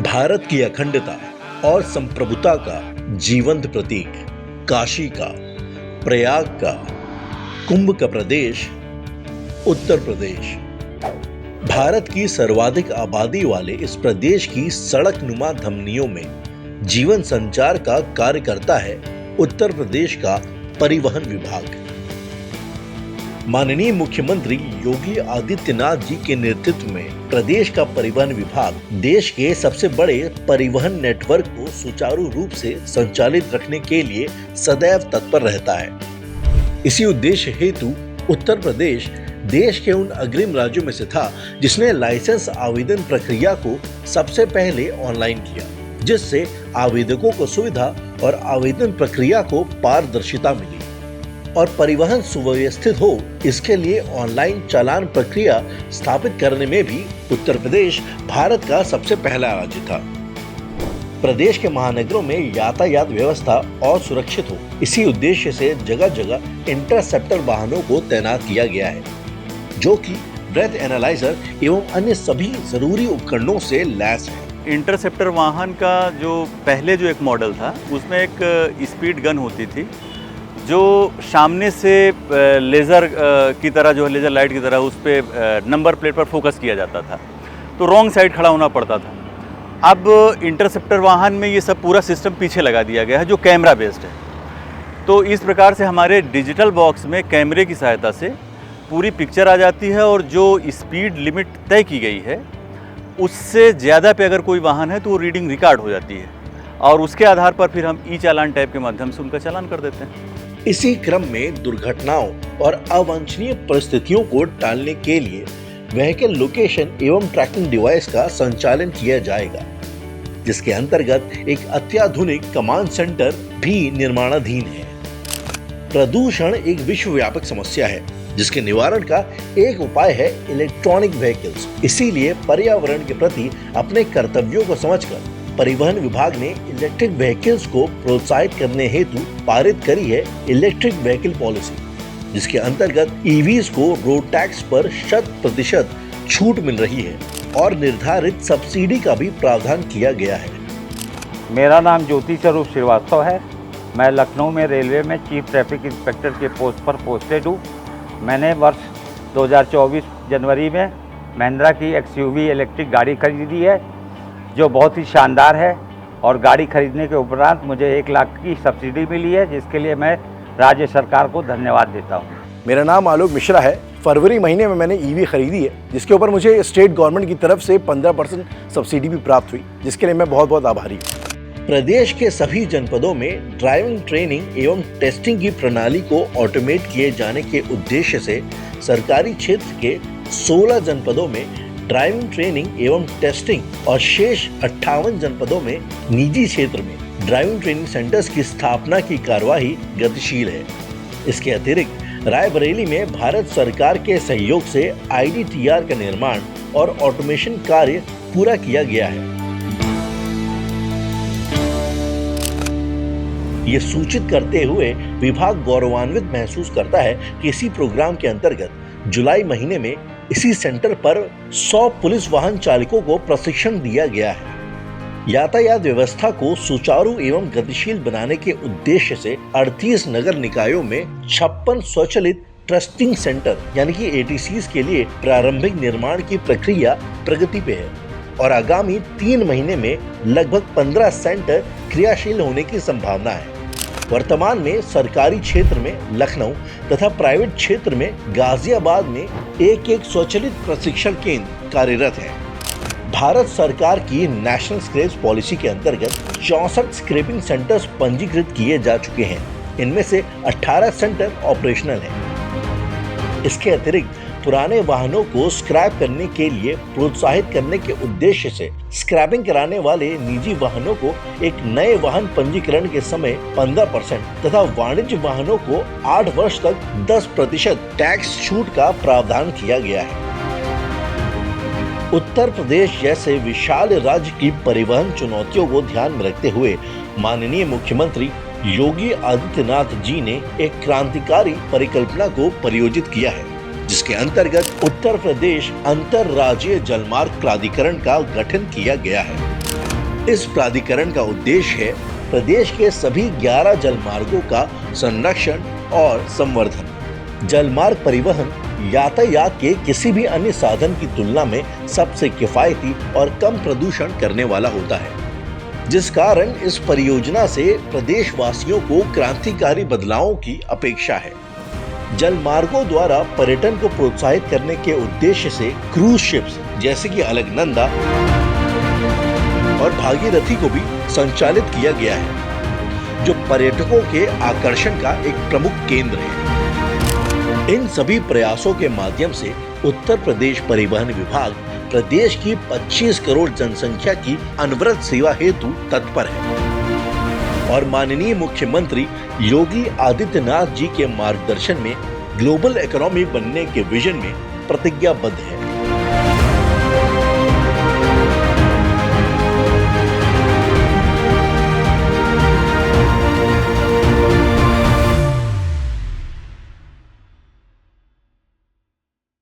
भारत की अखंडता और संप्रभुता का जीवंत प्रतीक, काशी का, प्रयाग का, कुंभ का प्रदेश उत्तर प्रदेश। भारत की सर्वाधिक आबादी वाले इस प्रदेश की सड़क नुमा धमनियों में जीवन संचार का कार्य करता है उत्तर प्रदेश का परिवहन विभाग। माननीय मुख्यमंत्री योगी आदित्यनाथ जी के नेतृत्व में प्रदेश का परिवहन विभाग देश के सबसे बड़े परिवहन नेटवर्क को सुचारू रूप से संचालित रखने के लिए सदैव तत्पर रहता है। इसी उद्देश्य हेतु उत्तर प्रदेश देश के उन अग्रिम राज्यों में से था जिसने लाइसेंस आवेदन प्रक्रिया को सबसे पहले ऑनलाइन किया, जिससे आवेदकों को सुविधा और आवेदन प्रक्रिया को पारदर्शिता मिली और परिवहन सुव्यवस्थित हो। इसके लिए ऑनलाइन चालान प्रक्रिया स्थापित करने में भी उत्तर प्रदेश भारत का सबसे पहला राज्य था। प्रदेश के महानगरों में यातायात व्यवस्था और सुरक्षित हो, इसी उद्देश्य से जगह जगह इंटरसेप्टर वाहनों को तैनात किया गया है, जो कि ब्रेथ एनालाइजर एवं अन्य सभी जरूरी उपकरणों से लैस है। इंटरसेप्टर वाहन का जो पहले एक मॉडल था, उसमें एक स्पीड गन होती थी जो सामने से लेज़र की तरह, जो लेज़र लाइट की तरह उस पर नंबर प्लेट पर फोकस किया जाता था, तो रॉन्ग साइड खड़ा होना पड़ता था। अब इंटरसेप्टर वाहन में ये सब पूरा सिस्टम पीछे लगा दिया गया है जो कैमरा बेस्ड है। तो इस प्रकार से हमारे डिजिटल बॉक्स में कैमरे की सहायता से पूरी पिक्चर आ जाती है और जो स्पीड लिमिट तय की गई है उससे ज़्यादा पे अगर कोई वाहन है तो वो रीडिंग रिकॉर्ड हो जाती है और उसके आधार पर फिर हम ई चालान टैब के माध्यम से उनका चालान कर देते हैं। इसी क्रम में दुर्घटनाओं और अवांछनीय परिस्थितियों को टालने के लिए व्हीकल लोकेशन एवं ट्रैकिंग डिवाइस का संचालन किया जाएगा, जिसके अंतर्गत एक अत्याधुनिक कमांड सेंटर भी निर्माणाधीन है। प्रदूषण एक विश्वव्यापक समस्या है, जिसके निवारण का एक उपाय है इलेक्ट्रॉनिक व्हीकल्स। इसीलिए पर्यावरण के प्रति अपने कर्तव्यों को समझकर परिवहन विभाग ने इलेक्ट्रिक व्हीकल्स को प्रोत्साहित करने हेतु पारित करी है इलेक्ट्रिक व्हीकल पॉलिसी, जिसके अंतर्गत ईवीज को रोड टैक्स पर 100% छूट मिल रही है और निर्धारित सब्सिडी का भी प्रावधान किया गया है। मेरा नाम ज्योति स्वरूप श्रीवास्तव है। मैं लखनऊ में रेलवे में चीफ ट्रैफिक इंस्पेक्टर के पोस्ट पर पोस्टेड हूँ। मैंने वर्ष 2024 जनवरी में महिंद्रा की XUV इलेक्ट्रिक गाड़ी खरीदी है, जो बहुत ही शानदार है और गाड़ी खरीदने के उपरांत मुझे 1 लाख की सब्सिडी मिली है, जिसके लिए मैं राज्य सरकार को धन्यवाद देता हूँ। मेरा नाम आलोक मिश्रा है। फरवरी महीने में मैंने EV खरीदी है, जिसके ऊपर मुझे स्टेट गवर्नमेंट की तरफ से 15% सब्सिडी भी प्राप्त हुई, जिसके लिए मैं बहुत बहुत आभारी हूँ। प्रदेश के सभी जनपदों में ड्राइविंग ट्रेनिंग एवं टेस्टिंग की प्रणाली को ऑटोमेट किए जाने के उद्देश्य से सरकारी क्षेत्र के 16 जनपदों में ड्राइविंग ट्रेनिंग एवं टेस्टिंग और शेष 58 जनपदों में निजी क्षेत्र में ड्राइविंग ट्रेनिंग सेंटर्स की स्थापना की कार्यवाही गतिशील है। इसके अतिरिक्त रायबरेली में भारत सरकार के सहयोग से IDTR का निर्माण और ऑटोमेशन कार्य पूरा किया गया है। ये सूचित करते हुए विभाग गौरवान्वित महसूस करता है कि इसी प्रोग्राम के अंतर्गत जुलाई महीने में इसी सेंटर पर 100 पुलिस वाहन चालकों को प्रशिक्षण दिया गया है। यातायात व्यवस्था को सुचारू एवं गतिशील बनाने के उद्देश्य से 38 नगर निकायों में 56 स्वचालित ट्रस्टिंग सेंटर यानी कि ATCs के लिए प्रारंभिक निर्माण की प्रक्रिया प्रगति पे है और आगामी 3 महीने में लगभग 15 सेंटर क्रियाशील होने की संभावना है। वर्तमान में सरकारी क्षेत्र में लखनऊ तथा प्राइवेट क्षेत्र में गाजियाबाद में एक स्वचालित प्रशिक्षण केंद्र कार्यरत है। भारत सरकार की नेशनल स्क्रैच पॉलिसी के अंतर्गत 64 स्क्रैपिंग सेंटर्स पंजीकृत किए जा चुके हैं। इनमें से 18 सेंटर ऑपरेशनल हैं। इसके अतिरिक्त पुराने वाहनों को स्क्रैप करने के लिए प्रोत्साहित करने के उद्देश्य से स्क्रैपिंग कराने वाले निजी वाहनों को एक नए वाहन पंजीकरण के समय 15% तथा वाणिज्य वाहनों को 8 वर्ष तक 10% टैक्स छूट का प्रावधान किया गया है। उत्तर प्रदेश जैसे विशाल राज्य की परिवहन चुनौतियों को ध्यान में रखते हुए माननीय मुख्यमंत्री योगी आदित्यनाथ जी ने एक क्रांतिकारी परिकल्पना को परियोजित किया है, जिसके अंतर्गत उत्तर प्रदेश अंतरराज्यीय जलमार्ग प्राधिकरण का गठन किया गया है। इस प्राधिकरण का उद्देश्य है प्रदेश के सभी 11 जलमार्गों का संरक्षण और संवर्धन। जलमार्ग परिवहन यातायात के किसी भी अन्य साधन की तुलना में सबसे किफायती और कम प्रदूषण करने वाला होता है, जिस कारण इस परियोजना से प्रदेशवासियों को क्रांतिकारी बदलावों की अपेक्षा है। जलमार्गों द्वारा पर्यटन को प्रोत्साहित करने के उद्देश्य से क्रूज शिप्स जैसे कि अलकनंदा और भागीरथी को भी संचालित किया गया है, जो पर्यटकों के आकर्षण का एक प्रमुख केंद्र है। इन सभी प्रयासों के माध्यम से उत्तर प्रदेश परिवहन विभाग प्रदेश की 25 करोड़ जनसंख्या की अनवरत सेवा हेतु तत्पर है और माननीय मुख्यमंत्री योगी आदित्यनाथ जी के मार्गदर्शन में ग्लोबल इकोनॉमी बनने के विजन में प्रतिज्ञाबद्ध है।